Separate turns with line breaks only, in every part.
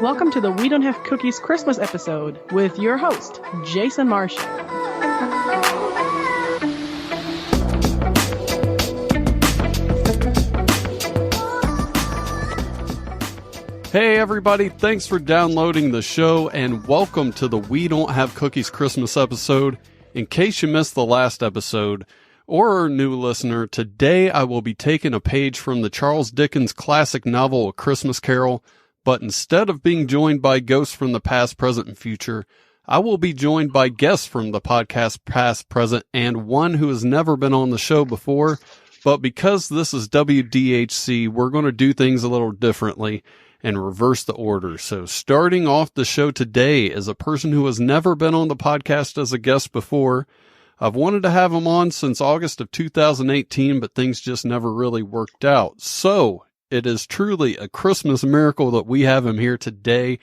Welcome to the We Don't Have Cookies Christmas episode with your host, Jason Marshall.
Hey everybody, thanks for downloading the show and welcome to the We Don't Have Cookies Christmas episode. In case you missed the last episode, or are a new listener, today I will be taking a page from the Charles Dickens classic novel A Christmas Carol, but instead of being joined by ghosts from the past, present, and future, I will be joined by guests from the podcast past, present, and one who has never been on the show before. But because this is WDHC, we're going to do things a little differently and reverse the order. So starting off the show today is a person who has never been on the podcast as a guest before. I've wanted to have him on since August of 2018, but things just never really worked out. So it is truly a Christmas miracle that we have him here today.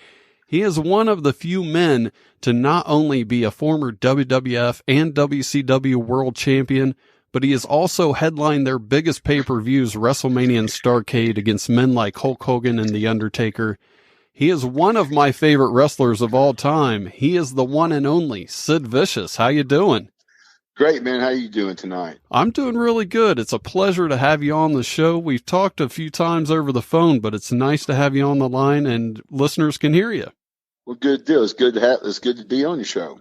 He is one of the few men to not only be a former WWF and WCW world champion, but he has also headlined their biggest pay-per-views, WrestleMania and Starrcade, against men like Hulk Hogan and The Undertaker. He is one of my favorite wrestlers of all time. He is the one and only Sid Vicious. How you doing?
Great, man. How you doing tonight?
I'm doing really good. It's a pleasure to have you on the show. We've talked a few times over the phone, but it's nice to have you on the line and listeners can hear you.
Well, good deal. It's good to be on your show.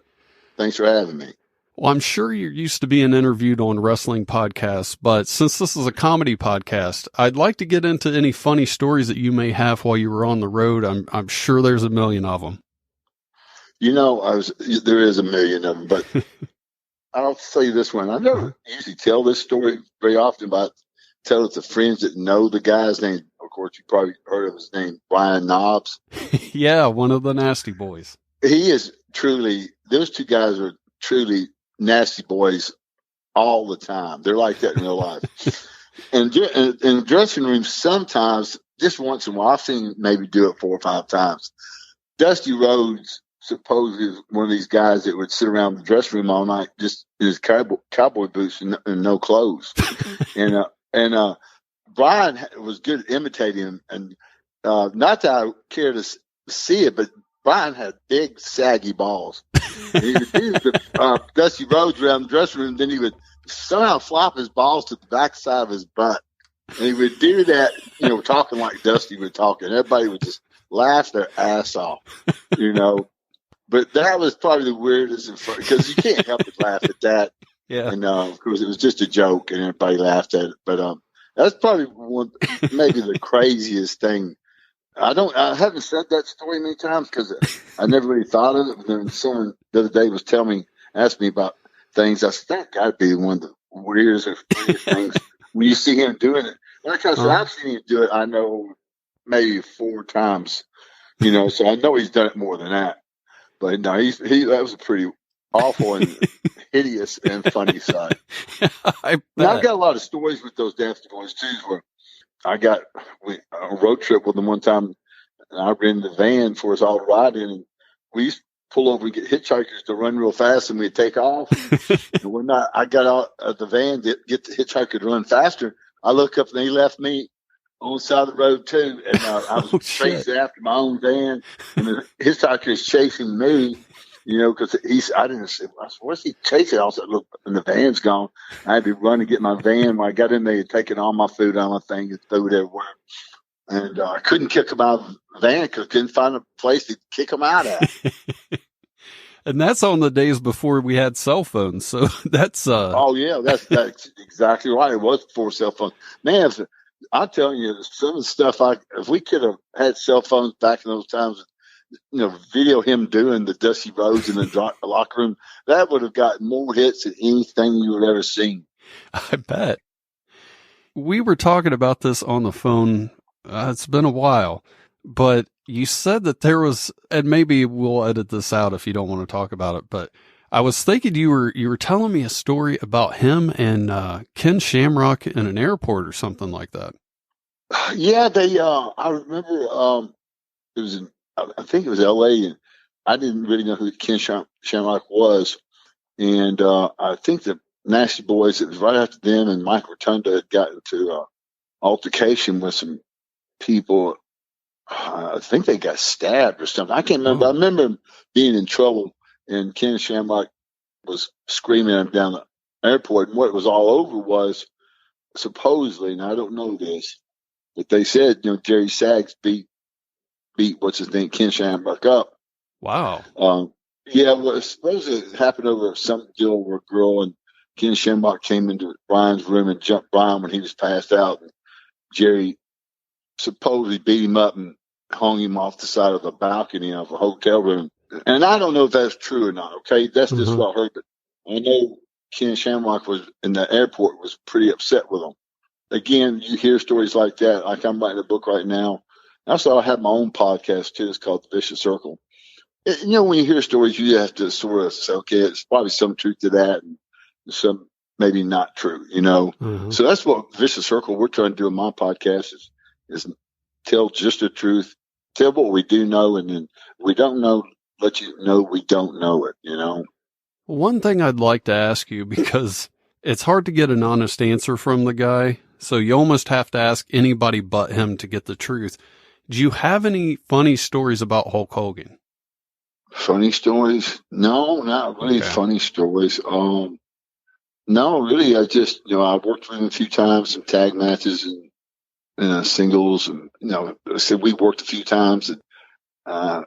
Thanks for having me.
Well, I'm sure you're used to being interviewed on wrestling podcasts, but since this is a comedy podcast, I'd like to get into any funny stories that you may have while you were on the road. I'm sure there's a million of them.
You know, there is a million of them, but I'll tell you this one. I don't usually tell this story very often, but I tell it to friends that know the guy's name. Of course, you probably heard of his name, Brian Knobs.
Yeah, one of the Nasty Boys.
He is truly, those two guys are truly nasty boys all the time. They're like that in real life. And in the dressing room, sometimes, just once in a while, I've seen maybe do it 4 or 5 times. Dusty Rhodes supposedly is one of these guys that would sit around the dressing room all night just in his cowboy boots and no clothes. and Brian was good at imitating him. And not that I care to see it, but Brian had big, saggy balls. He would do the Dusty Rhodes around the dressing room, then he would somehow flop his balls to the backside of his butt. And he would do that, talking like Dusty would talk, and everybody would just laugh their ass off, But that was probably the weirdest, because you can't help but laugh at that.
Yeah.
And of course, it was just a joke, and everybody laughed at it. But that's probably maybe the craziest thing. I haven't said that story many times because I never really thought of it. But then someone the other day was asked me about things. I said, that got to be one of the weirdest things when you see him doing it. Like I said, I've seen him do it, I know, maybe 4 times, so I know he's done it more than that. But no, that was a pretty awful and hideous and funny side. I've got a lot of stories with those Nasty Boys, too, where I got a road trip with them one time, and I rented the van for us all to ride in, and we used to pull over and get hitchhikers to run real fast, and we'd take off. And when I got out of the van to get the hitchhiker to run faster, I look up, and he left me on the side of the road, too, and I was chasing after my own van, and the hitchhiker is chasing me, because I said, what's he chasing? I said, look, and the van's gone. I had to run and get my van. When I got in there, he'd taken all my food out of my thing and threw it everywhere. And I couldn't kick him out of the van because I couldn't find a place to kick him out at.
And that's on the days before we had cell phones. So that's
Oh yeah, that's exactly right. It was before cell phones. Man, I'm telling you, some of the stuff if we could have had cell phones back in those times, video him doing the Dusty Rhodes in the locker room, that would have gotten more hits than anything you would ever seen.
I bet. We were talking about this on the phone. It's been a while, but you said that there was, and maybe we'll edit this out if you don't want to talk about it, but I was thinking you were telling me a story about him and Ken Shamrock in an airport or something like that.
Yeah, I remember it was I think it was L.A., and I didn't really know who Ken Shamrock was. And I think the Nasty Boys, it was right after them, and Mike Rotunda had gotten into altercation with some people I think they got stabbed or something. I can't remember. I remember him being in trouble, and Ken Shamrock was screaming at him down the airport. And what it was all over was supposedly, and I don't know this, but they said, Jerry Sags beat what's his name, Ken Shamrock up.
Wow.
Yeah, well, I suppose it happened over some deal with a girl, and Ken Shamrock came into Brian's room and jumped Brian when he was passed out. And Jerry supposedly beat him up and hung him off the side of the balcony of a hotel room. And I don't know if that's true or not, okay? That's just what I heard. But I know Ken Shamrock was in the airport, was pretty upset with him. Again, you hear stories like that. Like I'm writing a book right now. Also, I have my own podcast, too. It's called The Vicious Circle. When you hear stories, you have to sort of say, okay, it's probably some truth to that and some maybe not true, So that's what Vicious Circle we're trying to do in my podcast is tell just the truth, tell what we do know, and then we don't know, let you know we don't know it,
One thing I'd like to ask you, because it's hard to get an honest answer from the guy, so you almost have to ask anybody but him to get the truth. Do you have any funny stories about Hulk Hogan?
Funny stories? No, not really funny stories. No, really, I just, I've worked with him a few times, some tag matches and singles, and, I said we worked a few times, and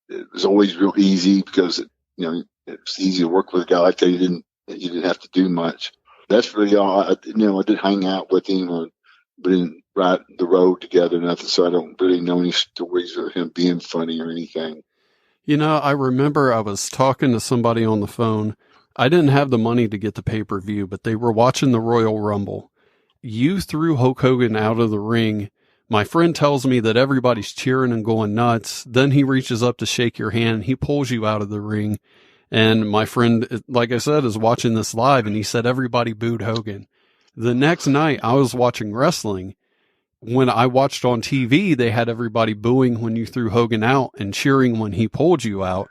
it was always real easy because, it's easy to work with a guy like that. You didn't have to do much. That's really all. I did hang out with him, but didn't ride the road together or nothing, so I don't really know any stories of him being funny or anything.
I remember I was talking to somebody on the phone. I didn't have the money to get the pay-per-view, but they were watching the Royal Rumble. You threw Hulk Hogan out of the ring. My friend tells me that everybody's cheering and going nuts. Then he reaches up to shake your hand. He pulls you out of the ring. And my friend, like I said, is watching this live, and he said everybody booed Hogan. The next night, I was watching wrestling. When I watched on TV, they had everybody booing when you threw Hogan out and cheering when he pulled you out.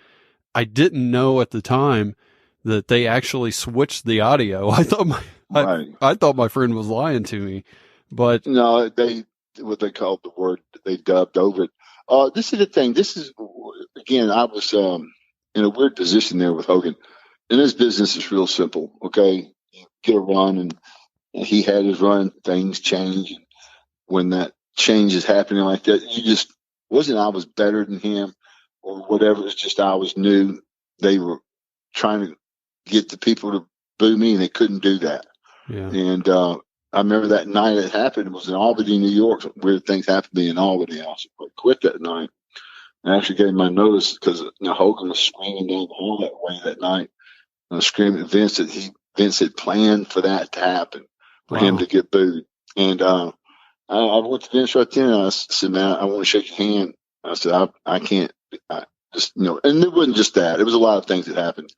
I didn't know at the time that they actually switched the audio. I thought my friend was lying to me, but
no, what they called the word, they dubbed over it. This is the thing. This is, again, I was in a weird position there with Hogan. And his business is real simple, okay? You get a run, and he had his run, things change. When that change is happening like that, you just wasn't I was better than him or whatever. It's just I was new. They were trying to get the people to boo me, and they couldn't do that.
Yeah.
And I remember that night it happened. It was in Albany, New York. Weird things happened to me in Albany. I quit that night. I actually gave my notice because Hogan was screaming down the hall that way that night. I was screaming at Vince that Vince had planned for that to happen, for him to get booed. And I went to Vince right then, and I said, man, I want to shake your hand. I said, I can't, and it wasn't just that. It was a lot of things that happened.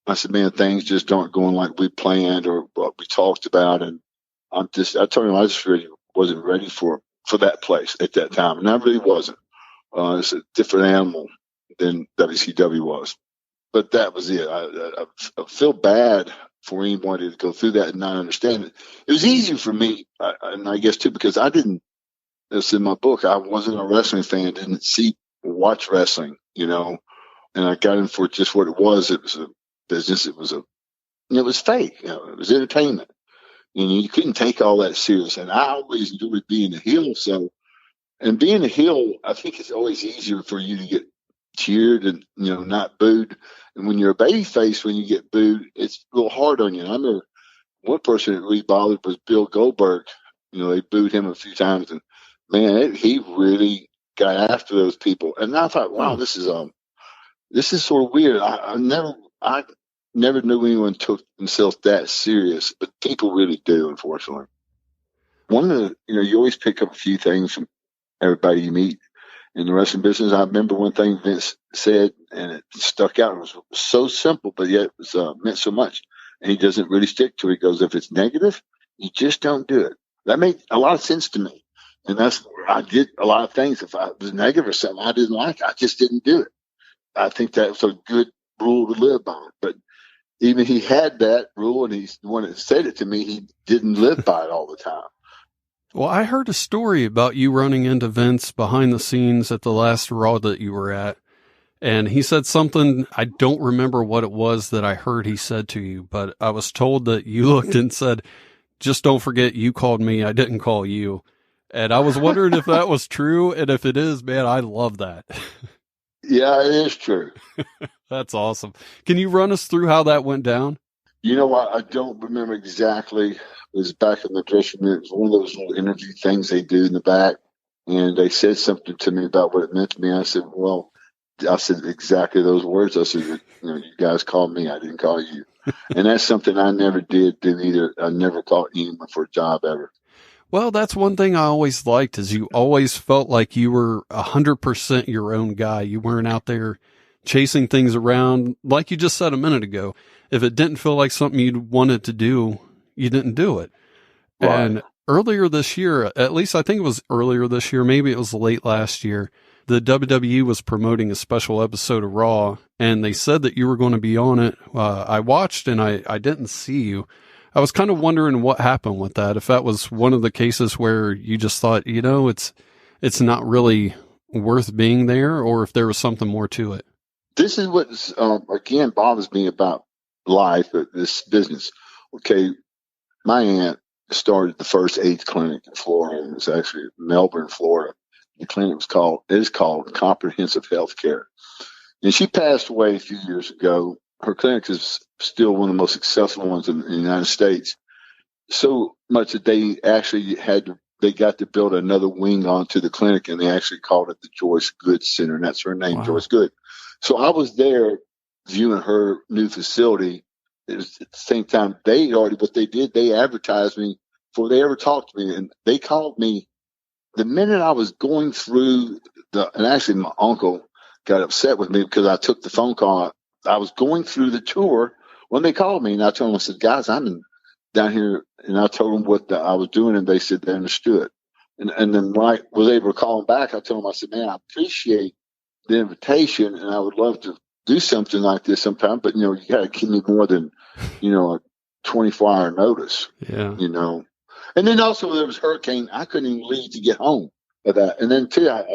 I said, man, things just aren't going like we planned or what we talked about. And I told him I just really wasn't ready for that place at that time. And I really wasn't. It's a different animal than WCW was. But that was it. I feel bad for anybody to go through that and not understand it. It was easier for me, and I guess too, because I didn't. It's in my book. I wasn't a wrestling fan. Didn't watch wrestling, and I got in for just what it was. It was a business. It was fake. It was entertainment, and you couldn't take all that serious. And I always enjoyed being a heel. And being a heel, I think it's always easier for you to get cheered and not booed. And when you're a baby face, when you get booed, it's a little hard on you. And I remember one person that really bothered was Bill Goldberg. They booed him a few times, and man, he really got after those people. And I thought, wow, this is sort of weird. I never knew anyone took themselves that serious, but people really do, unfortunately. One of the, you always pick up a few things from everybody you meet in the wrestling business. I remember one thing Vince said, and it stuck out. It was so simple, but yet it was, meant so much. And he doesn't really stick to it. He goes, if it's negative, you just don't do it. That made a lot of sense to me. And that's where I did a lot of things. If I was negative or something I didn't like, I just didn't do it. I think that was a good rule to live by. But even he had that rule, and he's the one that said it to me, he didn't live by it all the time.
Well, I heard a story about you running into Vince behind the scenes at the last Raw that you were at. And he said something, I don't remember what it was that I heard he said to you, but I was told that you looked and said, just don't forget you called me, I didn't call you. And I was wondering if that was true. And if it is, man, I love that.
Yeah, it is true.
That's awesome. Can you run us through how that went down?
You know what? I don't remember exactly. It was back in the dressing room. It was one of those little interview things they do in the back. And they said something to me about what it meant to me. I said exactly those words. I said, you guys called me. I didn't call you. And that's something I never did do either. I never called anyone for a job ever.
Well, that's one thing I always liked is you always felt like you were 100% your own guy. You weren't out there chasing things around. Like you just said a minute ago, if it didn't feel like something you'd wanted to do, you didn't do it. Right. And earlier this year, at least I think it was earlier this year, maybe it was late last year, the WWE was promoting a special episode of Raw, and they said that you were going to be on it. I watched, and I didn't see you. I was kind of wondering what happened with that, if that was one of the cases where you just thought, it's not really worth being there, or if there was something more to it.
This is what, again, bothers me about life, this business. Okay, my aunt started the first AIDS clinic in Florida. It was actually Melbourne, Florida. The clinic is called Comprehensive Health Care. And she passed away a few years ago. Her clinic is still one of the most successful ones in the United States. So much that they actually they got to build another wing onto the clinic, and they actually called it the Joyce Good Center. And that's her name, wow. Joyce Good. So I was there viewing her new facility. It was at the same time they advertised me before they ever talked to me. And they called me the minute I was going through and actually my uncle got upset with me because I took the phone call. I was going through the tour when they called me, and I told them, I said, guys, I'm down here, and I told them what I was doing, and they said they understood. And then when I was able to call them back, I told them, I said, man, I appreciate the invitation, and I would love to do something like this sometime, but, you got to give me more than, a 24-hour notice, And then also there was hurricane. I couldn't even leave to get home for that. And then too, I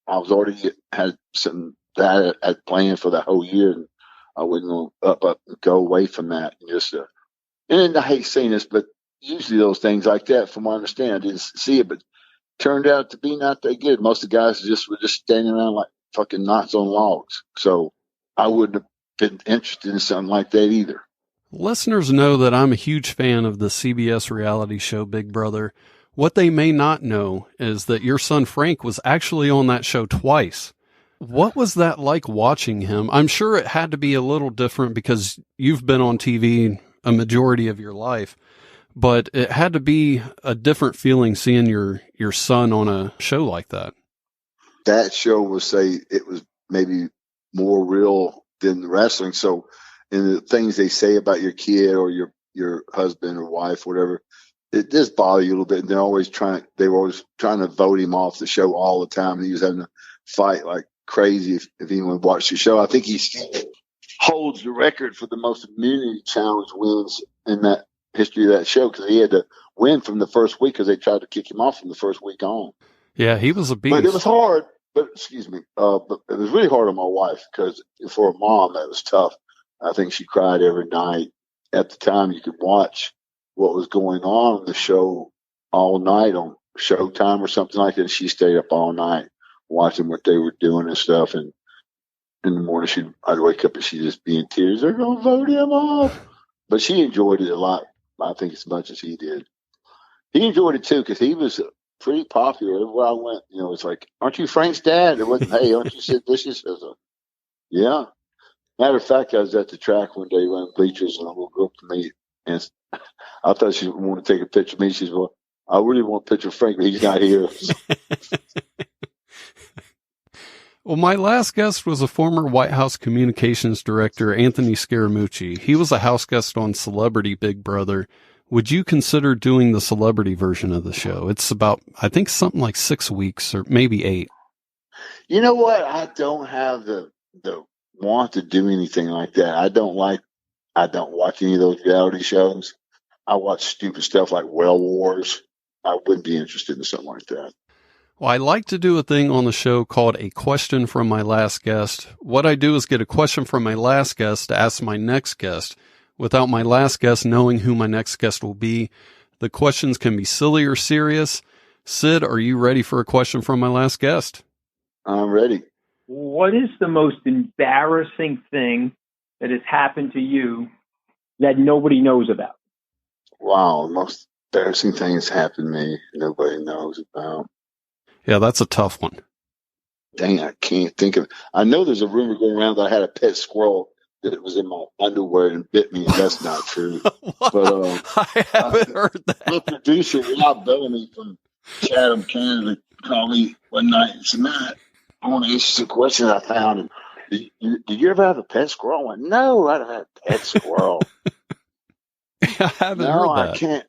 was already had some that I had planned for the whole year, and I wouldn't up and go away from that. And then I hate saying this, but usually those things like that, from what I understand, I didn't see it, but turned out to be not that good. Most of the guys were just standing around like fucking knots on logs. So I wouldn't have been interested in something like that either.
Listeners know that I'm a huge fan of the CBS reality show Big Brother. What they may not know is that your son Frank was actually on that show twice. What was that like watching him? I'm sure it had to be a little different because you've been on TV a majority of your life, but it had to be a different feeling seeing your son on a show like that.
That show it was maybe more real than the wrestling. So, and the things they say about your kid or your husband or wife, whatever, it does bother you a little bit. And they were always trying to vote him off the show all the time. And he was having to fight like crazy if anyone watched the show. I think he holds the record for the most immunity challenge wins in that history of that show, because he had to win from the first week because they tried to kick him off from the first week on.
Yeah, he was a beast.
But it was hard. But it was really hard on my wife, because for a mom that was tough. I think she cried every night. At the time, you could watch what was going on the show all night on Showtime or something like that. She stayed up all night watching what they were doing and stuff. And in the morning, I'd wake up and she'd just be in tears. They're going to vote him off. But she enjoyed it a lot, I think, as much as he did. He enjoyed it, too, because he was pretty popular. Everywhere I went, it's like, aren't you Frank's dad? It wasn't, hey, aren't you Sid Vicious? Yeah. Matter of fact, I was at the track one day running bleachers, and a little girl to me, and I thought she wanted to take a picture of me. She said, well, I really want a picture of Frank, but he's not here.
Well, my last guest was a former White House communications director, Anthony Scaramucci. He was a house guest on Celebrity Big Brother. Would you consider doing the celebrity version of the show? It's about, I think, something like 6 weeks or maybe 8.
You know what? I don't have the want to do anything like that. I don't watch any of those reality shows. I watch stupid stuff like Well Wars. I wouldn't be interested in something like that.
Well, I like to do a thing on the show called a question from my last guest. What I do is get a question from my last guest to ask my next guest without my last guest knowing who my next guest will be. The questions can be silly or serious. Sid, are you ready for a question from my last guest?
I'm ready.
What is the most embarrassing thing that has happened to you that nobody knows about?
Wow, the most embarrassing thing has happened to me nobody knows about.
Yeah, that's a tough one.
Dang, I can't think of it. I know there's a rumor going around that I had a pet squirrel that was in my underwear and bit me, and that's not true. But
I haven't heard that.
The producer, Rob Bellamy from Chatham, Canada, called me one night and said, "Matt, I want to ask you some questions I found. And did you ever have a pet squirrel?" I went, "No, I don't have a pet squirrel."
I haven't heard that.
I can't.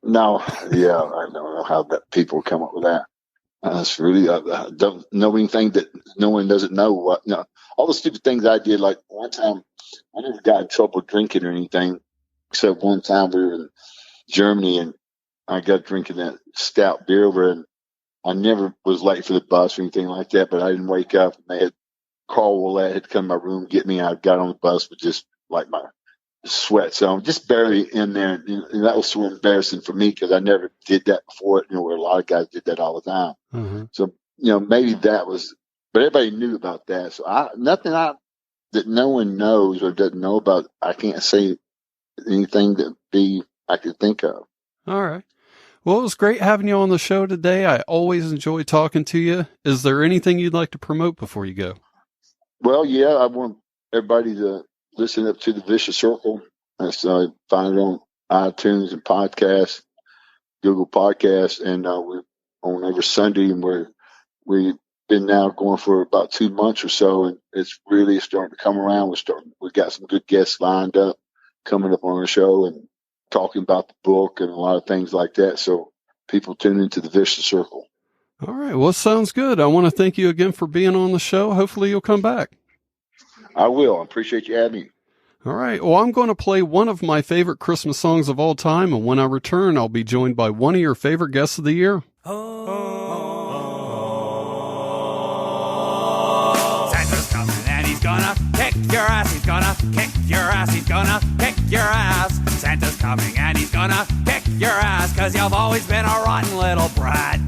No, yeah, I don't know how that people come up with that. That's really, I don't know anything that no one doesn't know. What? No, all the stupid things I did. Like one time, I never got in trouble drinking or anything, except one time we were in Germany and I got drinking that stout beer over, and I never was late for the bus or anything like that. But I didn't wake up, and they had Carl Willett had come to my room, get me. I got on the bus with just like my sweat, so I'm just barely in there, and that was so embarrassing for me because I never did that before. Where a lot of guys did that all the time.
Mm-hmm.
So maybe that was, but everybody knew about that. So nothing that no one knows or doesn't know about. I can't say anything that I could think of.
All right. Well, it was great having you on the show today. I always enjoy talking to you. Is there anything you'd like to promote before you go?
Well, yeah, I want everybody to listen up to the Vicious Circle. That's find it on iTunes and podcasts, Google Podcasts, and we're on every Sunday, and we've been now going for about 2 months or so, and it's really starting to come around. We got some good guests lined up coming up on our show and talking about the book and a lot of things like that. So people tune into the Vicious Circle.
All right. Well, sounds good. I want to thank you again for being on the show. Hopefully you'll come back.
I will. I appreciate you having me.
All right. Well, I'm going to play one of my favorite Christmas songs of all time, and when I return, I'll be joined by one of your favorite guests of the year.
Santa's coming and he's gonna kick your ass. He's gonna kick your ass. He's gonna kick your ass. Santa's coming and he's gonna kick your ass, 'cause you've always been a rotten little brat.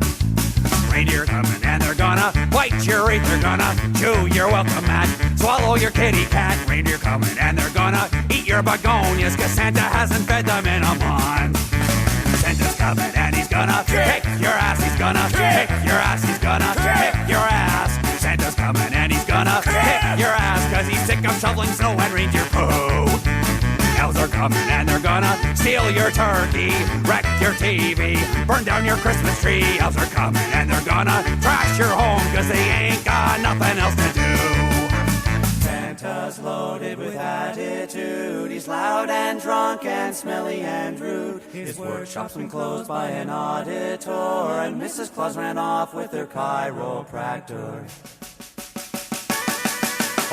Reindeer coming and they're gonna bite your teeth. They're gonna chew your welcome mat, swallow your kitty cat. Reindeer coming and they're gonna eat your begonias, 'cause Santa hasn't fed them in a month. Santa's coming and he's gonna kick your ass. He's gonna kick your ass. He's gonna kick your ass. Santa's coming and he's gonna kick your ass, 'cause he's sick of shoveling snow and reindeer poo. Elves are coming and they're gonna steal your turkey, wreck your TV, burn down your Christmas tree. Elves are coming and they're gonna trash your home, 'cause they ain't got nothing else to do. Santa's loaded with attitude. He's loud and drunk and smelly and rude. His workshop's been closed by an auditor, and Mrs. Claus ran off with her chiropractor.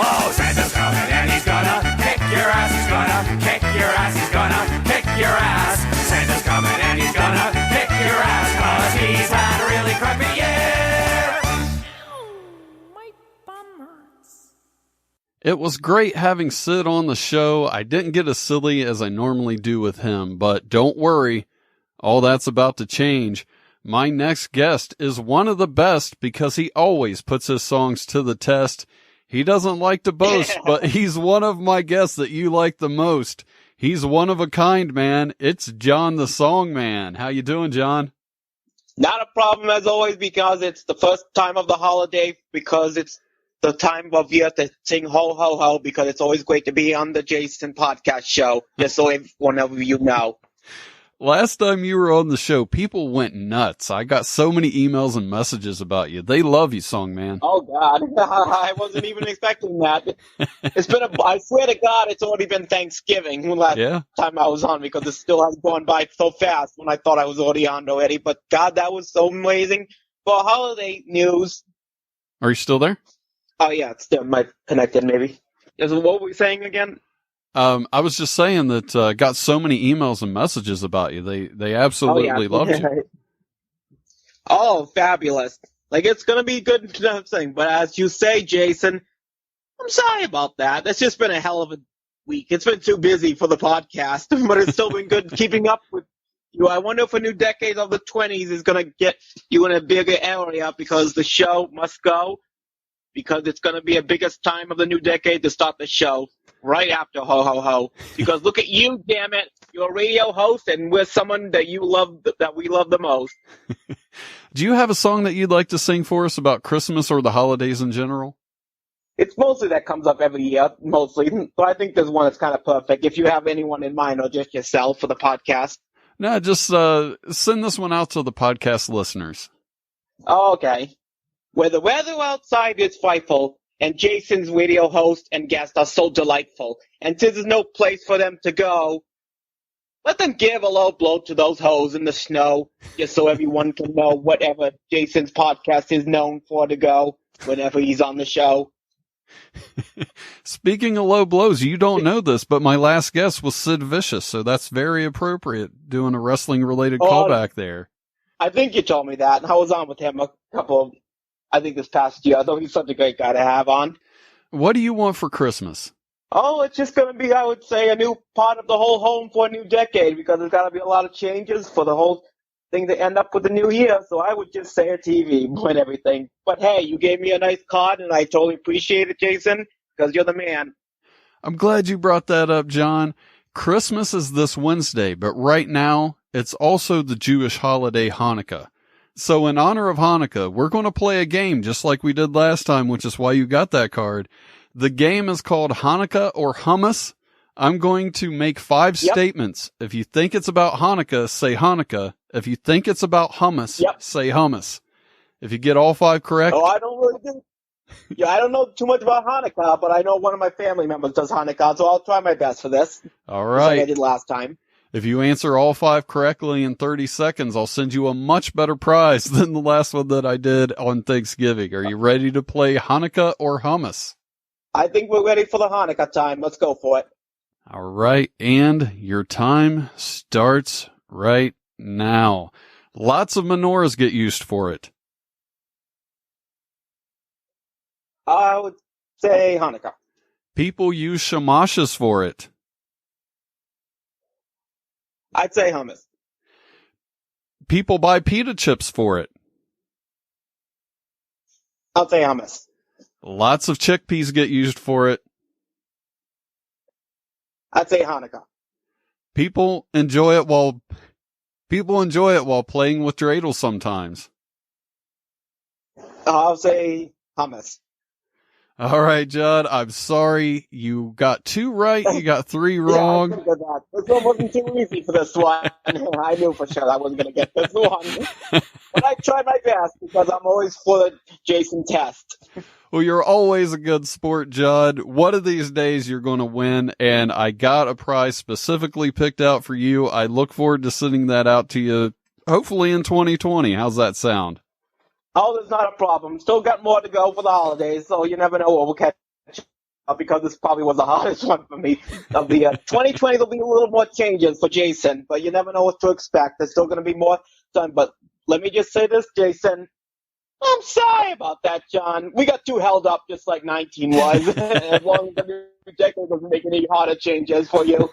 Oh, Santa's coming and he's gonna kick your ass. He's gonna kick your ass. He's gonna kick your ass. Santa's coming and he's gonna kick your ass, 'cause he's had a really crappy year.
My bum hurts.
It was great having Sid on the show. I didn't get as silly as I normally do with him, but don't worry. All that's about to change. My next guest is one of the best because he always puts his songs to the test. He doesn't like to boast, but he's one of my guests that you like the most. He's one of a kind, man. It's John the Songman. How you doing, John?
Not a problem as always, because it's the first time of the holiday, because it's the time of year to sing ho, ho, ho, because it's always great to be on the Jason podcast show, just so one of you know.
Last time you were on the show, people went nuts. I got so many emails and messages about you. They love you, Songman.
Oh, God. I wasn't even expecting that. I swear to God, it's already been Thanksgiving last time I was on, because it still has gone by so fast when I thought I was already on already. But, God, that was so amazing. For holiday news.
Are you still there?
Oh, yeah, it's still connected, maybe. What were we saying again?
I was just saying that got so many emails and messages about you. They absolutely loved you.
Oh, fabulous. Like, it's going to be good thing. But as you say, Jason, I'm sorry about that. It's just been a hell of a week. It's been too busy for the podcast, but it's still been good keeping up with you. I wonder if a new decade of the 20s is going to get you in a bigger area because the show must go, because it's going to be a biggest time of the new decade to start the show right after Ho Ho Ho. Because look at you, damn it. You're a radio host, and we're someone that you love, that we love the most.
Do you have a song that you'd like to sing for us about Christmas or the holidays in general?
It's mostly that comes up every year, mostly. But I think there's one that's kind of perfect. If you have anyone in mind or just yourself for the podcast.
No, just send this one out to the podcast listeners.
Oh, okay. Where the weather outside is frightful, and Jason's radio host and guest are so delightful, and since there's no place for them to go, let them give a low blow to those hoes in the snow, just so everyone can know whatever Jason's podcast is known for to go whenever he's on the show.
Speaking of low blows, you don't know this, but my last guest was Sid Vicious, so that's very appropriate, doing a wrestling-related callback there.
I think you told me that, and I was on with him a couple of, I think this past year. I thought he's such a great guy to have on.
What do you want for Christmas?
Oh, it's just going to be, I would say, a new part of the whole home for a new decade, because there's got to be a lot of changes for the whole thing to end up with the new year. So I would just say a TV and everything. But hey, you gave me a nice card, and I totally appreciate it, Jason, because you're the man.
I'm glad you brought that up, John. Christmas is this Wednesday, but right now it's also the Jewish holiday Hanukkah. So in honor of Hanukkah, we're going to play a game just like we did last time, which is why you got that card. The game is called Hanukkah or Hummus. I'm going to make 5 statements. If you think it's about Hanukkah, say Hanukkah. If you think it's about hummus, say hummus. If you get all 5 correct.
Oh, I don't really do. Yeah, I don't know too much about Hanukkah, but I know one of my family members does Hanukkah, so I'll try my best for this.
All right.
Like I did last time.
If you answer all 5 correctly in 30 seconds, I'll send you a much better prize than the last one that I did on Thanksgiving. Are you ready to play Hanukkah or hummus?
I think we're ready for the Hanukkah time. Let's go for it.
All right. And your time starts right now. Lots of menorahs get used for it.
I would say Hanukkah.
People use shamashes for it.
I'd say hummus.
People buy pita chips for it.
I'll say hummus.
Lots of chickpeas get used for it.
I'd say Hanukkah.
People enjoy it while playing with dreidels sometimes.
I'll say hummus.
All right, Judd, I'm sorry. You got 2 right. You got 3 wrong.
Yeah, that. This one wasn't too easy for this one. I knew for sure I wasn't going to get this one. But I tried my best because I'm always for the Jason test.
Well, you're always a good sport, Judd. One of these days you're going to win, and I got a prize specifically picked out for you. I look forward to sending that out to you, hopefully in 2020. How's that sound?
Oh, there's not a problem. Still got more to go for the holidays, so you never know what we'll catch up, because this probably was the hardest one for me of the year. 2020, there'll be a little more changes for Jason, but you never know what to expect. There's still going to be more done, but let me just say this, Jason. I'm sorry about that, John. We got too held up just like 19 was. As long as the new decade doesn't make any harder changes for you.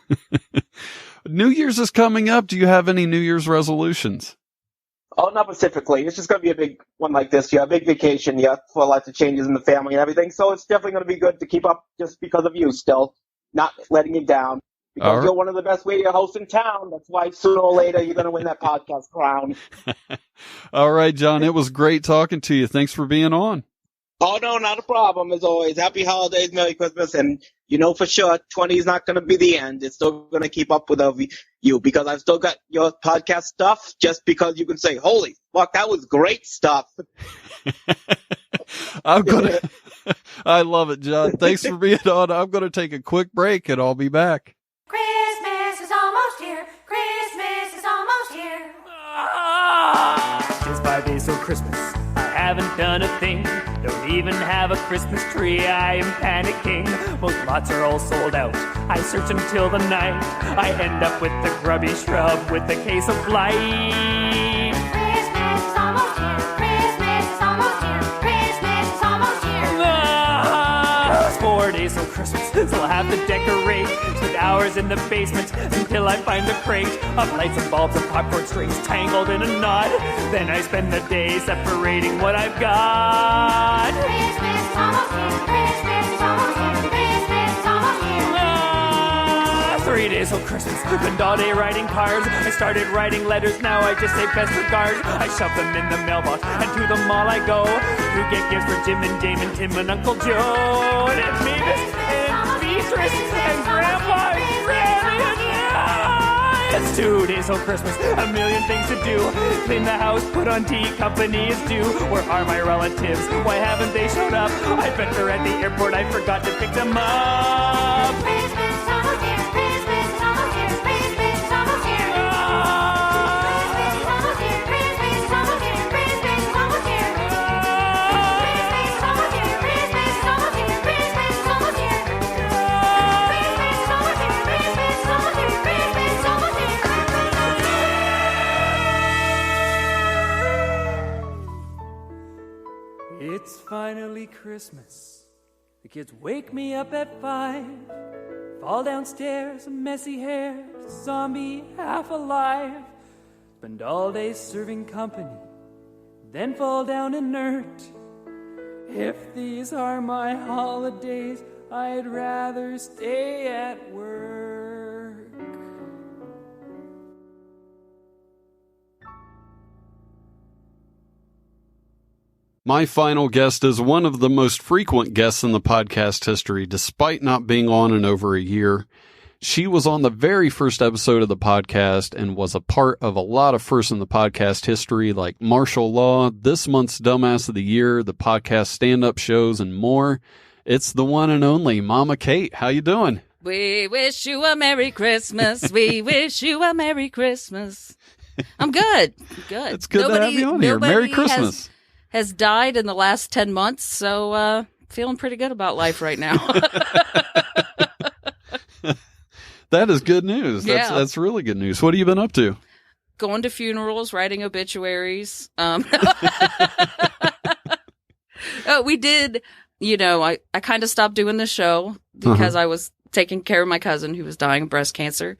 New Year's is coming up. Do you have any New Year's resolutions?
Oh, not specifically. It's just going to be a big one like this year, a big vacation year for lots of changes in the family and everything. So it's definitely going to be good to keep up just because of you still, not letting you down. Because you're one of the best radio hosts in town. That's why sooner or later you're going to win that podcast crown.
All right, John. It was great talking to you. Thanks for being on.
Oh, no, not a problem, as always. Happy holidays, Merry Christmas, and you know for sure 20 is not going to be the end. It's still going to keep up with you, because I've still got your podcast stuff, just because you can say, holy fuck, that was great stuff.
I love it, John. Thanks for being on. I'm going to take a quick break, and I'll be back.
Christmas is almost here. Christmas is almost here.
It's 5 days till Christmas. I haven't done a thing. Don't even have a Christmas tree. I am panicking. Most lots are all sold out. I search until the night. I end up with the grubby shrub with a case of blight.
Christmas is almost almost here. Christmas is almost here. Christmas is almost here.
It's 4 days till Christmas, so I'll have to decorate. Spend hours in the basement until I find a crate of lights and bulbs and popcorn strings tangled in a knot. Then I spend the day separating what I've got.
Christmas is almost here. Christmas is almost here. Christmas is almost here.
3 days till Christmas, spend all day writing cards. I started writing letters, now I just say best regards. I shove them in the mailbox, and to the mall I go to get gifts for Jim and Dame and Tim and Uncle Joe. And it's Mavis and Beatrice and Grandpa and Granny and it's 2 days till Christmas, a million things to do. Clean the house, put on tea, company is due. Where are my relatives? Why haven't they showed up? I bet they're at the airport, I forgot to pick them up.
Christmas is almost here. Christmas is almost here. Christmas is almost here. Christmas is almost here. Christmas is almost here. Christmas is almost here. Christmas is almost here. Christmas is almost here. Christmas is almost here. Christmas is almost here. Christmas is almost here. Christmas is almost here.
It's finally Christmas. The kids wake me up at 5. Fall downstairs, messy hair, zombie half alive. Spend all day serving company, then fall down inert. If these are my holidays, I'd rather stay at work.
My final guest is one of the most frequent guests in the podcast history, despite not being on in over a year. She was on the very first episode of the podcast and was a part of a lot of firsts in the podcast history, like Martial Law, this month's Dumbass of the Year, the podcast stand-up shows, and more. It's the one and only Mama Kate. How you doing?
We wish you a Merry Christmas. We wish you a Merry Christmas. I'm good. Good.
It's good to have you on here. Merry Christmas.
Has died in the last 10 months, so feeling pretty good about life right now.
That is good news. That's really good news. What have you been up to?
Going to funerals, writing obituaries. We did, I kind of stopped doing the show because I was taking care of my cousin who was dying of breast cancer.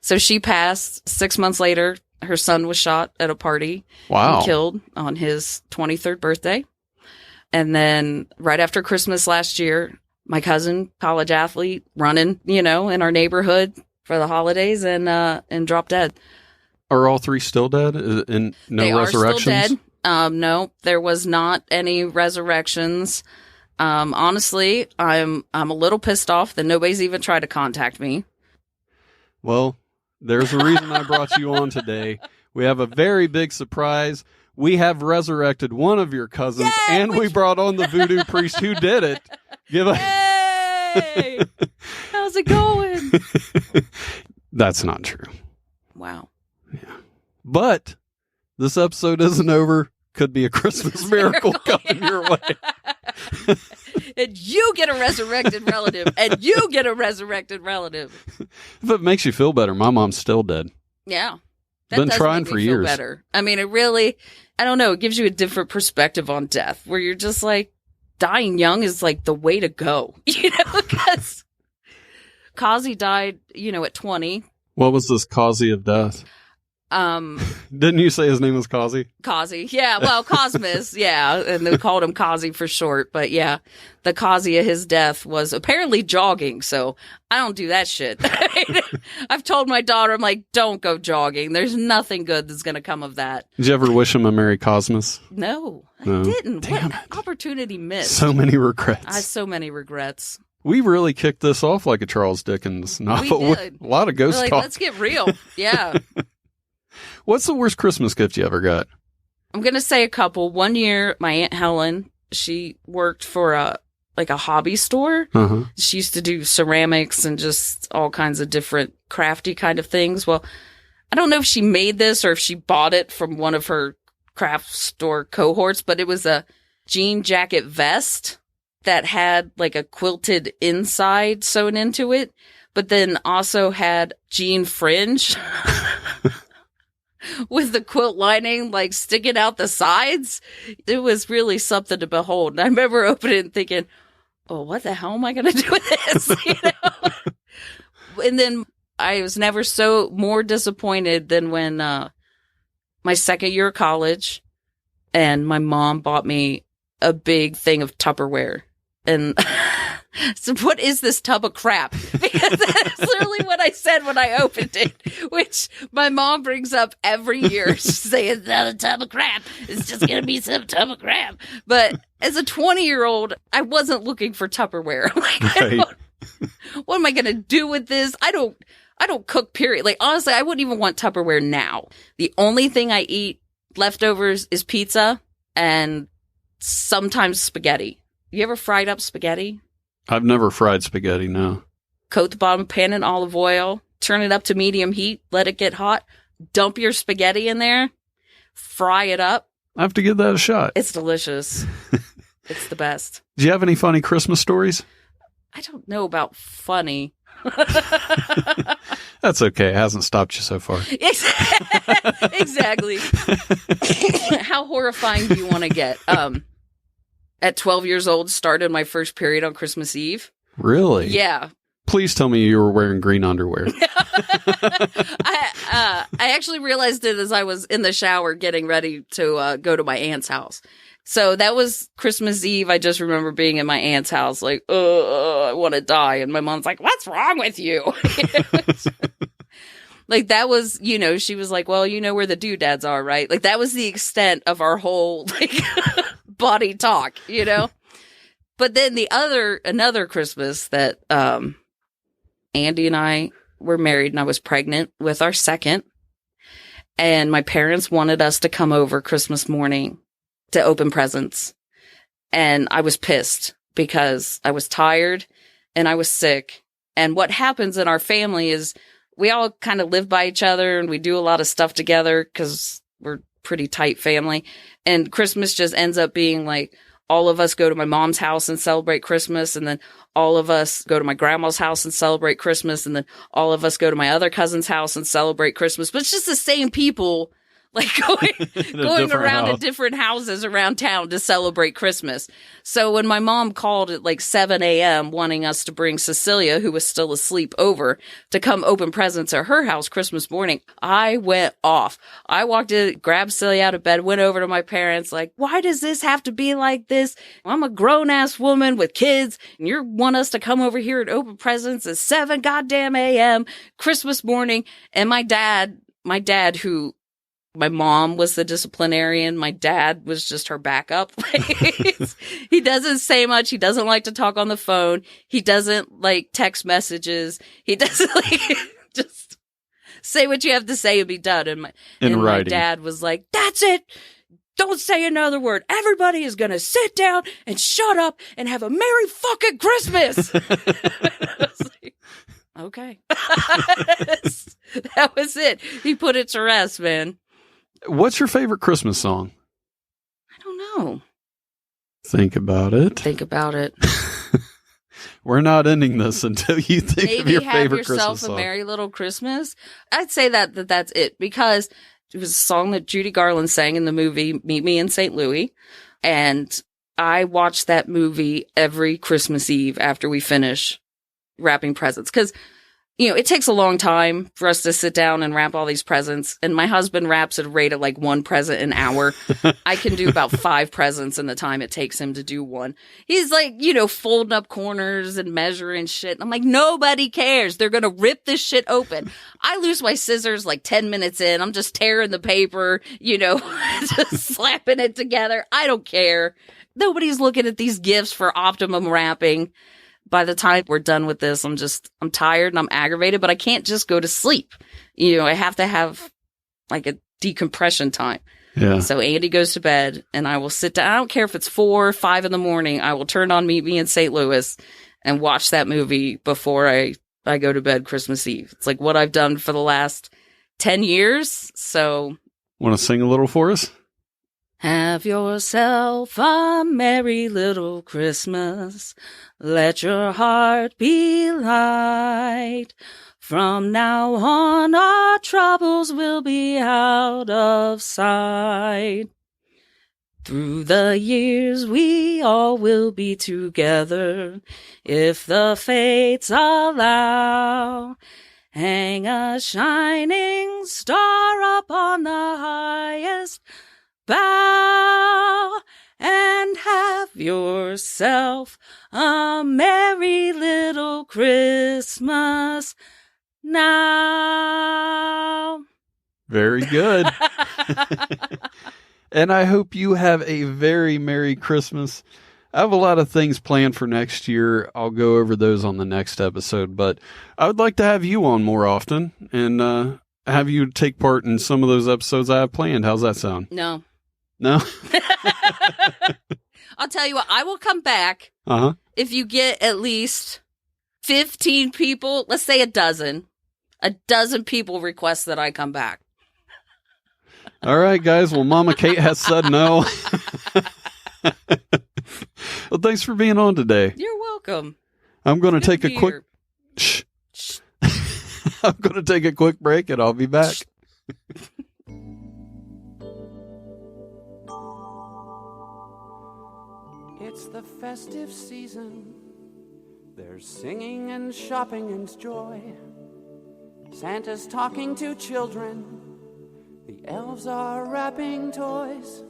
So she passed 6 months later. Her son was shot at a party and killed on his 23rd birthday. And then right after Christmas last year, my cousin, college athlete, running, in our neighborhood for the holidays and dropped dead.
Are all three still dead? And no
they
resurrections?
They are still dead. No, there was not any resurrections. Honestly, I'm a little pissed off that nobody's even tried to contact me.
Well, there's a reason I brought you on today. We have a very big surprise. We have resurrected one of your cousins, and we brought on the voodoo priest who did it.
Hey! How's it going?
That's not true.
Wow.
Yeah. But this episode isn't over. Could be a Christmas miracle coming your way.
And you get a resurrected relative. And you get a resurrected relative.
If it makes you feel better, my mom's still dead.
Yeah.
Been trying for years.
Better. I mean, it really, I don't know, it gives you a different perspective on death where you're just like, dying young is like the way to go. Because Kazi died, at 20.
What was this Kazi of death? Didn't you say his name was Kazi?
Kazi, yeah. Well, Cosmos, yeah. And they called him Kazi for short. But yeah, the Kazi of his death was apparently jogging. So I don't do that shit. I've told my daughter, I'm like, don't go jogging. There's nothing good that's going to come of that.
Did you ever wish him a Merry Cosmos?
No, I didn't.
Damn
what
it.
Opportunity missed.
So many regrets.
I have so many regrets.
We really kicked this off like a Charles Dickens novel.
We did.
A lot of ghost talk.
Let's get real. Yeah.
What's the worst Christmas gift you ever got?
I'm going to say a couple. One year, my Aunt Helen, she worked for a hobby store.
Uh-huh.
She used to do ceramics and just all kinds of different crafty kind of things. Well, I don't know if she made this or if she bought it from one of her craft store cohorts, but it was a jean jacket vest that had like a quilted inside sewn into it, but then also had jean fringe. with the quilt lining like sticking out the sides. It was really something to behold. And I remember opening it and thinking, oh, what the hell am I going to do with this? You know? And then I was never more disappointed than when my second year of college and my mom bought me a big thing of Tupperware. And so what is this tub of crap? Because that's literally what I said when I opened it, which my mom brings up every year. She's saying, it's not a tub of crap. It's just going to be some tub of crap. But as a 20-year-old, I wasn't looking for Tupperware. Like,
Right.
what am I going to do with this? I don't cook, period. Like, honestly, I wouldn't even want Tupperware now. The only thing I eat leftovers is pizza and sometimes spaghetti. You ever fried up spaghetti?
I've never fried spaghetti, no.
Coat the bottom pan in olive oil, turn it up to medium heat, let it get hot, dump your spaghetti in there, fry it up.
I have to give that a shot.
It's delicious. It's the best.
Do you have any funny Christmas stories?
I don't know about funny.
That's okay. It hasn't stopped you so far.
Exactly. How horrifying do you want to get? At 12 years old, started my first period on Christmas Eve.
Really?
Yeah.
Please tell me you were wearing green underwear.
I actually realized it as I was in the shower getting ready to go to my aunt's house. So that was Christmas Eve. I just remember being in my aunt's house like, I want to die. And my mom's like, what's wrong with you? Like that was, she was like, well, you know where the doodads are, right? Like that was the extent of our whole like body talk, But then another Christmas that Andy and I were married and I was pregnant with our second. And my parents wanted us to come over Christmas morning to open presents. And I was pissed because I was tired and I was sick. And what happens in our family is we all kind of live by each other and we do a lot of stuff together because we're a pretty tight family. And Christmas just ends up being like all of us go to my mom's house and celebrate Christmas. And then all of us go to my grandma's house and celebrate Christmas. And then all of us go to my other cousin's house and celebrate Christmas. But it's just the same people like going around to different houses around town to celebrate Christmas. So when my mom called at like 7 a.m. wanting us to bring Cecilia, who was still asleep, over to come open presents at her house Christmas morning, I went off. I walked in, grabbed Celia out of bed, went over to my parents like, why does this have to be like this? I'm a grown-ass woman with kids, and you want us to come over here and open presents at 7 goddamn a.m. Christmas morning. And my dad, who my mom was the disciplinarian. My dad was just her backup. He doesn't say much. He doesn't like to talk on the phone. He doesn't like text messages. He doesn't like just say what you have to say and be done. And my dad was like, that's it. Don't say another word. Everybody is going to sit down and shut up and have a Merry fucking Christmas. I was like, okay. That was it. He put it to rest, man.
What's your favorite Christmas song?
I don't know.
Think about it. We're not ending this until you think of your favorite Christmas song. Maybe have yourself
a Merry Little Christmas. I'd say that's it, because it was a song that Judy Garland sang in the movie Meet Me in St. Louis. And I watch that movie every Christmas Eve after we finish wrapping presents. Because it takes a long time for us to sit down and wrap all these presents. And my husband wraps at a rate of like one present an hour. I can do about 5 presents in the time it takes him to do one. He's like, folding up corners and measuring shit. And I'm like, nobody cares. They're going to rip this shit open. I lose my scissors like 10 minutes in. I'm just tearing the paper, just slapping it together. I don't care. Nobody's looking at these gifts for optimum wrapping. By the time we're done with this, I'm tired and I'm aggravated, but I can't just go to sleep. I have to have like a decompression time.
Yeah.
So Andy goes to bed and I will sit down. I don't care if it's 4 or 5 in the morning. I will turn on Meet Me in St. Louis and watch that movie before I go to bed Christmas Eve. It's like what I've done for the last 10 years. So.
Want to sing a little for us?
Have yourself a merry little Christmas. Let your heart be light. From now on, our troubles will be out of sight. Through the years, we all will be together, if the fates allow. Hang a shining star up on the highest bough, and have yourself a merry little Christmas now.
Very good. And I hope you have a very Merry Christmas. I have a lot of things planned for next year. I'll go over those on the next episode, but I would like to have you on more often and have you take part in some of those episodes I have planned. How's that sound?
No.
No?
I'll tell you what, I will come back if you get at least 15 people, let's say a dozen people request that I come back.
All right, guys. Well, Mama Kate has said no. Well, thanks for being on today.
You're welcome.
I'm going to take a quick... Shh. I'm going to take a quick break and I'll be back.
It's the festive season. There's singing and shopping and joy. Santa's talking to children. The elves are wrapping toys.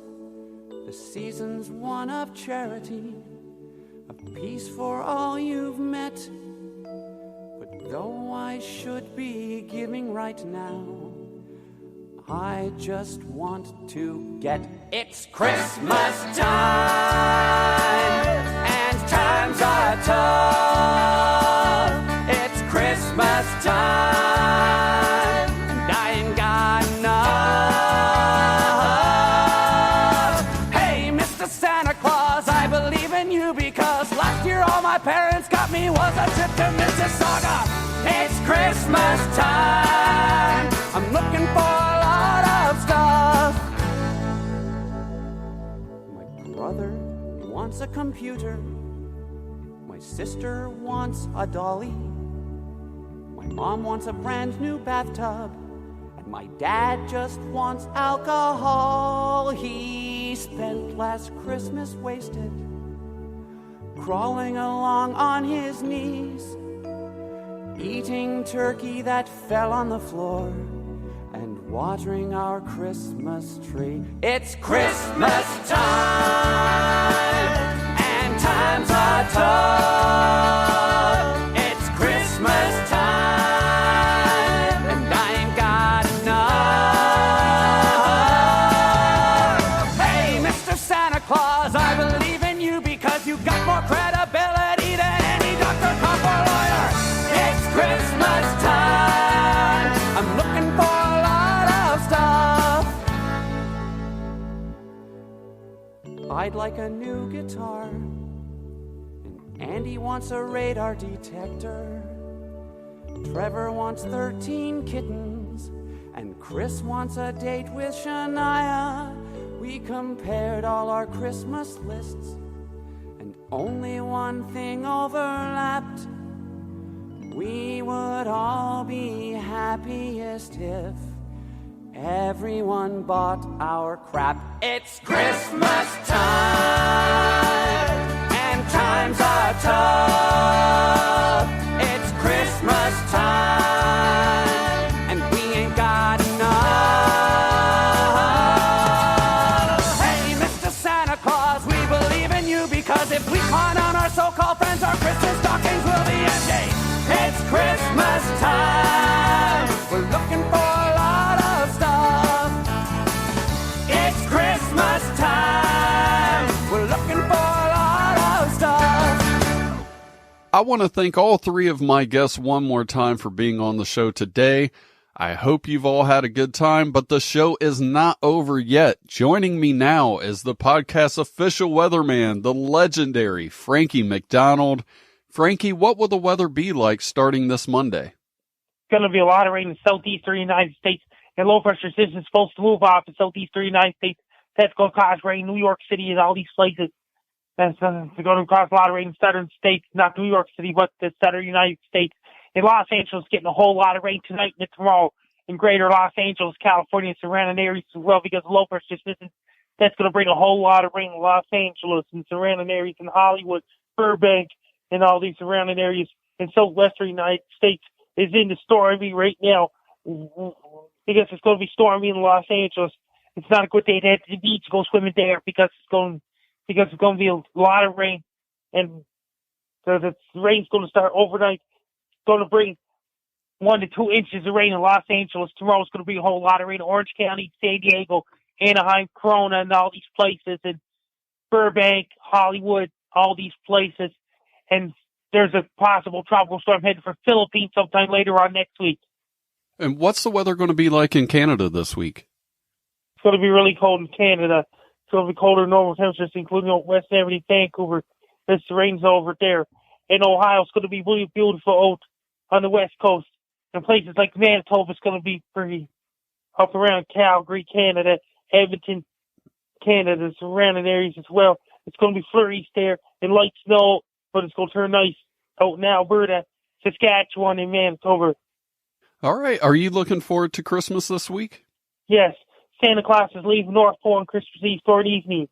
The season's one of charity, of peace for all you've met. But though I should be giving right now, I just want to get... It's Christmas time, and times are tough. It's Christmas time, and I ain't got enough. Hey, Mr. Santa Claus, I believe in you, because last year all my parents got me was a trip to Mississauga. It's Christmas time, I'm looking for a lot of stuff. My brother wants a computer. My sister wants a dolly. My mom wants a brand new bathtub. And my dad just wants alcohol. He spent last Christmas wasted, crawling along on his knees, eating turkey that fell on the floor, and watering our Christmas tree. It's Christmas time, and times are tough. It's Christmas time, and I ain't got enough. Hey, Mr. Santa Claus, I believe in you, because you got more credibility than any doctor, cop, or lawyer. It's Christmas time, I'm looking for a lot of stuff. I'd like a new guitar, and Andy wants a radar detector. Trevor wants 13 kittens, and Chris wants a date with Shania. We compared all our Christmas lists, and only one thing overlapped. We would all be happiest if everyone bought our crap. It's Christmas time, and times are tough. It's Christmas time, and we ain't got enough. Hey, Mr. Santa Claus, we believe in you, because if we con on our so-called friends, our Christmas stockings will be empty. It's Christmas time, we're looking for a lot of stuff. It's Christmas time, we're looking for a lot of stuff.
I want to thank all three of my guests one more time for being on the show today. I hope you've all had a good time, but the show is not over yet. Joining me now is the podcast's official weatherman, the legendary Frankie MacDonald. Frankie, what will the weather be like starting this Monday?
It's going to be a lot of rain in the southeastern United States, and low pressure system is supposed to move off the southeastern United States. That's going to cause rain in New York City and all these places. That's going to cause a lot of rain in southern states, not New York City, but the southern United States. in Los Angeles, getting a whole lot of rain tonight and tomorrow in greater Los Angeles, California, and surrounding areas as well, because low pressure system that's going to bring a whole lot of rain in Los Angeles and surrounding areas in Hollywood, Burbank, and all these surrounding areas in southwestern United States is in the stormy right now because it's going to be stormy in Los Angeles. It's not a good day to head to the beach to go swimming there because it's going to be a lot of rain, and so the rain's going to start overnight. It's going to bring 1 to 2 inches of rain in Los Angeles. Tomorrow's going to be a whole lot of rain in Orange County, San Diego, Anaheim, Corona, and all these places, and Burbank, Hollywood, all these places. And there's a possible tropical storm headed for Philippines sometime later on next week.
And what's the weather going to be like in Canada this week?
It's going to be really cold in Canada. It's going to be colder than normal temperatures, including West Everett, Vancouver. This rain's over there. In Ohio, it's going to be really beautiful out on the West Coast. And places like Manitoba, it's going to be pretty up around Calgary, Canada, Edmonton, Canada, surrounding areas as well. It's going to be flurries there and light snow, but it's going to turn nice out in Alberta, Saskatchewan, and Manitoba.
All right. Are you looking forward to Christmas this week?
Yes. Santa Claus is leaving North Pole on Christmas Eve for an evening.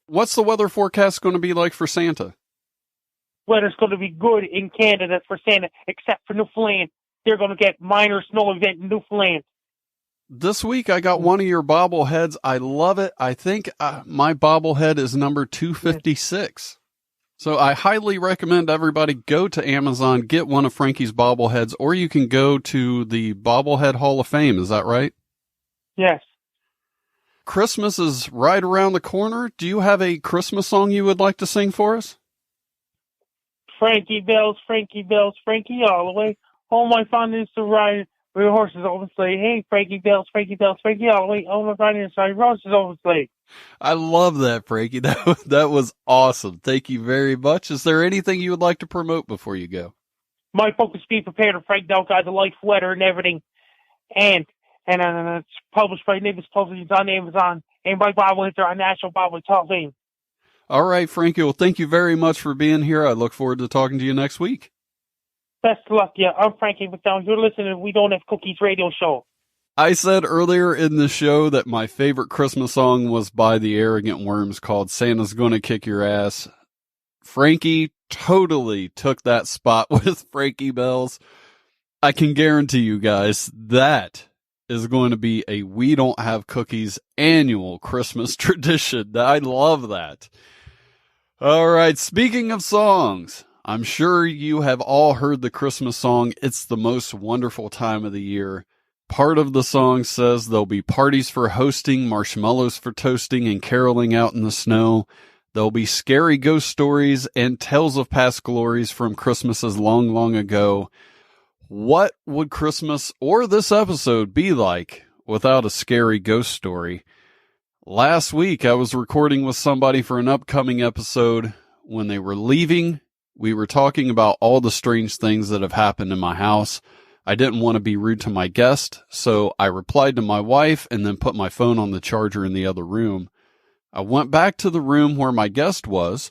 What's the weather forecast going to be like for Santa?
Weather's going to be good in Canada for Santa, except for Newfoundland. They're going to get minor snow event in Newfoundland.
This week, I got one of your bobbleheads. I love it. I think my bobblehead is number 256. So I highly recommend everybody go to Amazon, get one of Frankie's bobbleheads, or you can go to the Bobblehead Hall of Fame. Is that right?
Yes.
Christmas is right around the corner. Do you have a Christmas song you would like to sing for us?
Frankie bells, Frankie all the way. All my fondness to ride with horses over the sleigh. Hey, Frankie bells, Frankie all the way. All my fondness to ride horses over the sleigh.
I love that, Frankie. That was awesome. Thank you very much. Is there anything you would like to promote before you go?
My book is being prepared to Frank Del Guy, the life, weather, and everything. And it's published by Nimbus Publishing on Amazon. And my bobbleheads are on National Bobblehead Hall of Fame.
All right, Frankie. Well, thank you very much for being here. I look forward to talking to you next week.
Best of luck, yeah. I'm Frankie MacDonald. You're listening to We Don't Have Cookies radio show.
I said earlier in the show that my favorite Christmas song was by the Arrogant Worms called Santa's Gonna Kick Your Ass. Frankie totally took that spot with Frankie Bells. I can guarantee you guys that is going to be a We Don't Have Cookies annual Christmas tradition. I love that. All right, speaking of songs, I'm sure you have all heard the Christmas song, It's the Most Wonderful Time of the Year. Part of the song says there'll be parties for hosting, marshmallows for toasting, and caroling out in the snow. There'll be scary ghost stories and tales of past glories from Christmases long, long ago. What would Christmas or this episode be like without a scary ghost story? Last week, I was recording with somebody for an upcoming episode. When they were leaving, we were talking about all the strange things that have happened in my house. I didn't want to be rude to my guest, so I replied to my wife and then put my phone on the charger in the other room. I went back to the room where my guest was.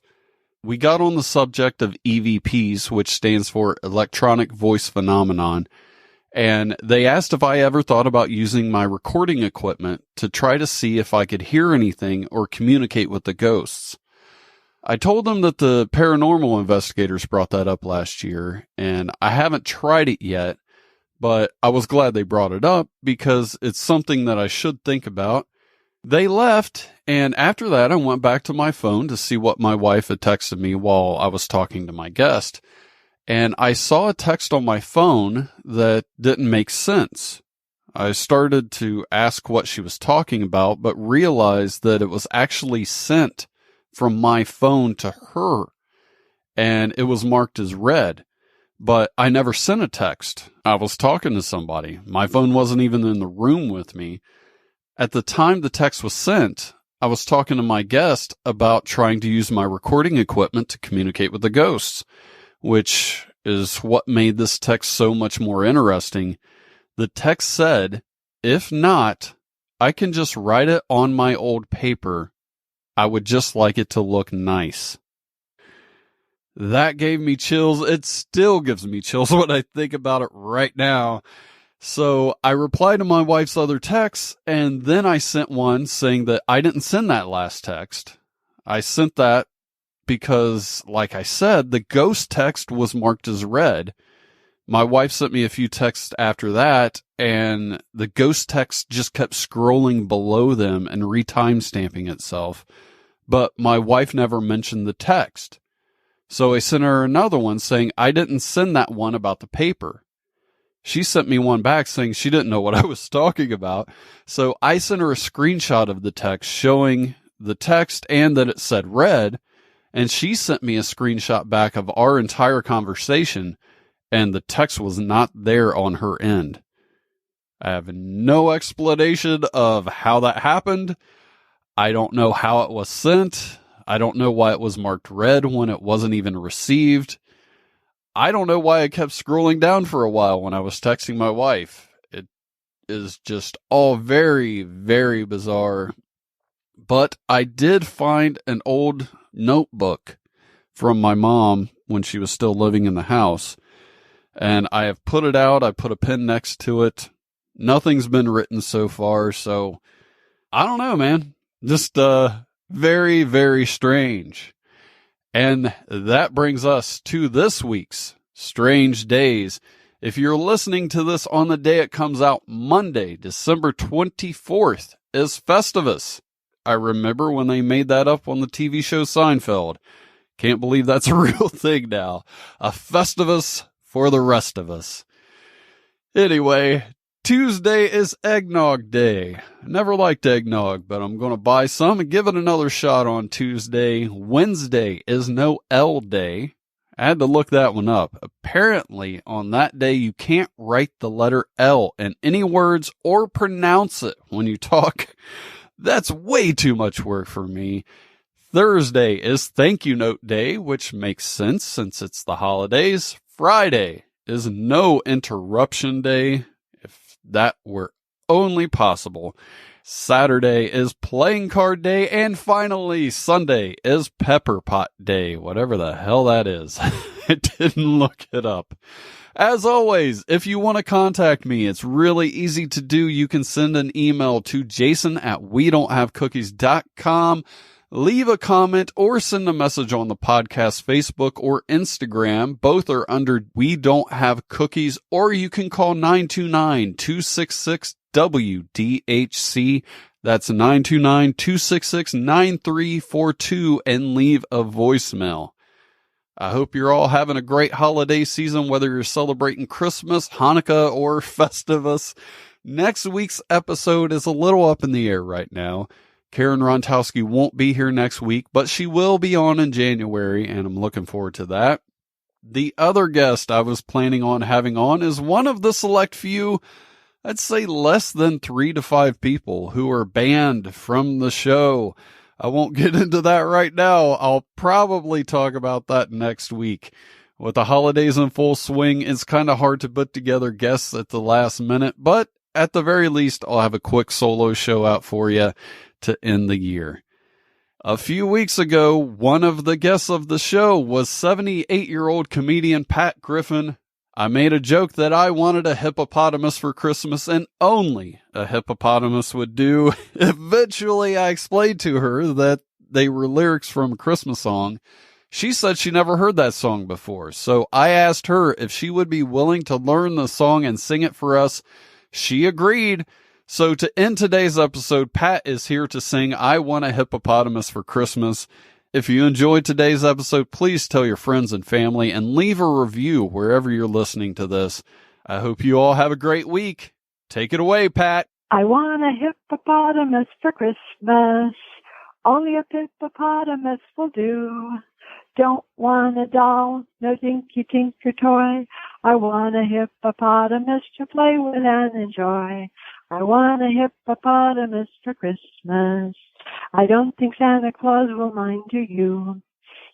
We got on the subject of EVPs, which stands for Electronic Voice Phenomenon, and they asked if I ever thought about using my recording equipment to try to see if I could hear anything or communicate with the ghosts. I told them that the paranormal investigators brought that up last year, and I haven't tried it yet, but I was glad they brought it up because it's something that I should think about. They left, and after that, I went back to my phone to see what my wife had texted me while I was talking to my guest. And I saw a text on my phone that didn't make sense. I started to ask what she was talking about, but realized that it was actually sent from my phone to her, and it was marked as read. But I never sent a text. I was talking to somebody. My phone wasn't even in the room with me. At the time the text was sent, I was talking to my guest about trying to use my recording equipment to communicate with the ghosts, which is what made this text so much more interesting. The text said, if not, I can just write it on my old paper. I would just like it to look nice. That gave me chills. It still gives me chills when I think about it right now. So I replied to my wife's other text, and then I sent one saying that I didn't send that last text. I sent that because, like I said, the ghost text was marked as read. My wife sent me a few texts after that, and the ghost text just kept scrolling below them and re-timestamping itself. But my wife never mentioned the text. So I sent her another one saying I didn't send that one about the paper. She sent me one back saying she didn't know what I was talking about. So I sent her a screenshot of the text showing the text and that it said read. And she sent me a screenshot back of our entire conversation, and the text was not there on her end. I have no explanation of how that happened. I don't know how it was sent. I don't know why it was marked red when it wasn't even received. I don't know why I kept scrolling down for a while when I was texting my wife. It is just all very, very bizarre. But I did find an old notebook from my mom when she was still living in the house. And I have put it out. I put a pin next to it. Nothing's been written so far. So I don't know, man. Just, very, very strange. And that brings us to this week's Strange Days. If you're listening to this on the day it comes out, Monday, December 24th, is Festivus. I remember when they made that up on the TV show Seinfeld. Can't believe that's a real thing now. A Festivus for the rest of us. Anyway, Tuesday is Eggnog Day. I never liked eggnog, but I'm going to buy some and give it another shot on Tuesday. Wednesday is No L Day. I had to look that one up. Apparently, on that day, you can't write the letter L in any words or pronounce it when you talk. That's way too much work for me. Thursday is Thank You Note Day, which makes sense since it's the holidays. Friday is No Interruption Day. That were only possible. Saturday is Playing Card Day, and finally, Sunday is Pepper Pot Day, whatever the hell that is. I didn't look it up. As always, if you want to contact me, it's really easy to do. You can send an email to jason@wedon'thavecookies.com. Leave a comment or send a message on the podcast Facebook or Instagram. Both are under We Don't Have Cookies, or you can call 929-266-WDHC. That's 929-266-9342 and leave a voicemail. I hope you're all having a great holiday season, whether you're celebrating Christmas, Hanukkah, or Festivus. Next week's episode is a little up in the air right now. Karen Rontowski won't be here next week, but she will be on in January, and I'm looking forward to that. The other guest I was planning on having on is one of the select few, I'd say less than 3 to 5 people who are banned from the show. I won't get into that right now. I'll probably talk about that next week. With the holidays in full swing, it's kind of hard to put together guests at the last minute, but at the very least, I'll have a quick solo show out for you to end the year. A few weeks ago, one of the guests of the show was 78-year-old comedian Pat Griffin. I made a joke that I wanted a hippopotamus for Christmas, and only a hippopotamus would do. Eventually, I explained to her that they were lyrics from a Christmas song. She said she never heard that song before, so I asked her if she would be willing to learn the song and sing it for us. She agreed. So to end today's episode, Pat is here to sing I Want a Hippopotamus for Christmas. If you enjoyed today's episode, please tell your friends and family and leave a review wherever you're listening to this. I hope you all have a great week. Take it away, Pat.
I want a hippopotamus for Christmas. Only a hippopotamus will do. Don't want a doll, no dinky tinker toy. I want a hippopotamus to play with and enjoy. I want a hippopotamus for Christmas. I don't think Santa Claus will mind, do you?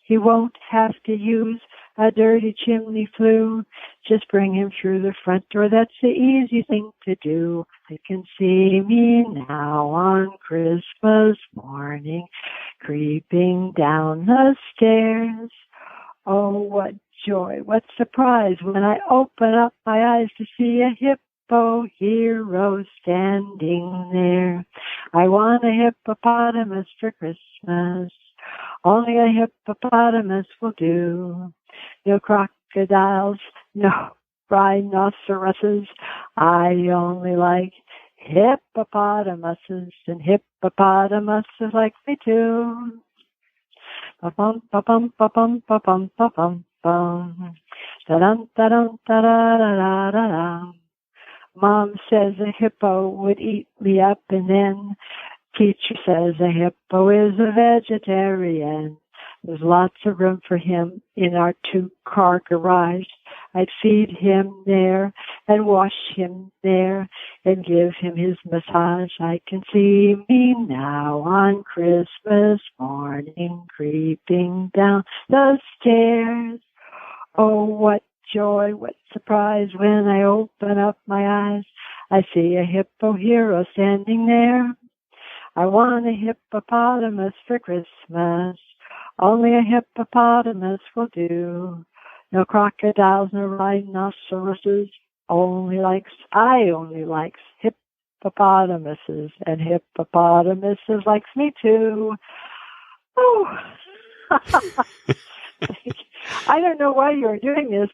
He won't have to use a dirty chimney flue. Just bring him through the front door, that's the easy thing to do. I can see me now on Christmas morning, creeping down the stairs. Oh, what joy, what surprise when I open up my eyes to see a hippo hero standing there. I want a hippopotamus for Christmas. Only a hippopotamus will do. No crocodiles, no rhinoceroses. I only like hippopotamuses, and hippopotamuses like me too. Ba-bum, ba-bum, ba-bum, ba-bum, ba-bum, bum. Da-dum, da-dum, da-da-da-da-da-da. Mom says a hippo would eat me up, and then teacher says a hippo is a vegetarian. There's lots of room for him in our 2-car garage. I'd feed him there and wash him there and give him his massage. I can see me now on Christmas morning creeping down the stairs. Oh, what joy, what surprise when I open up my eyes. I see a hippo hero standing there. I want a hippopotamus for Christmas. Only a hippopotamus will do. No crocodiles, no rhinoceroses. I only likes hippopotamuses, and hippopotamuses likes me too. Oh, I don't know why you're doing this,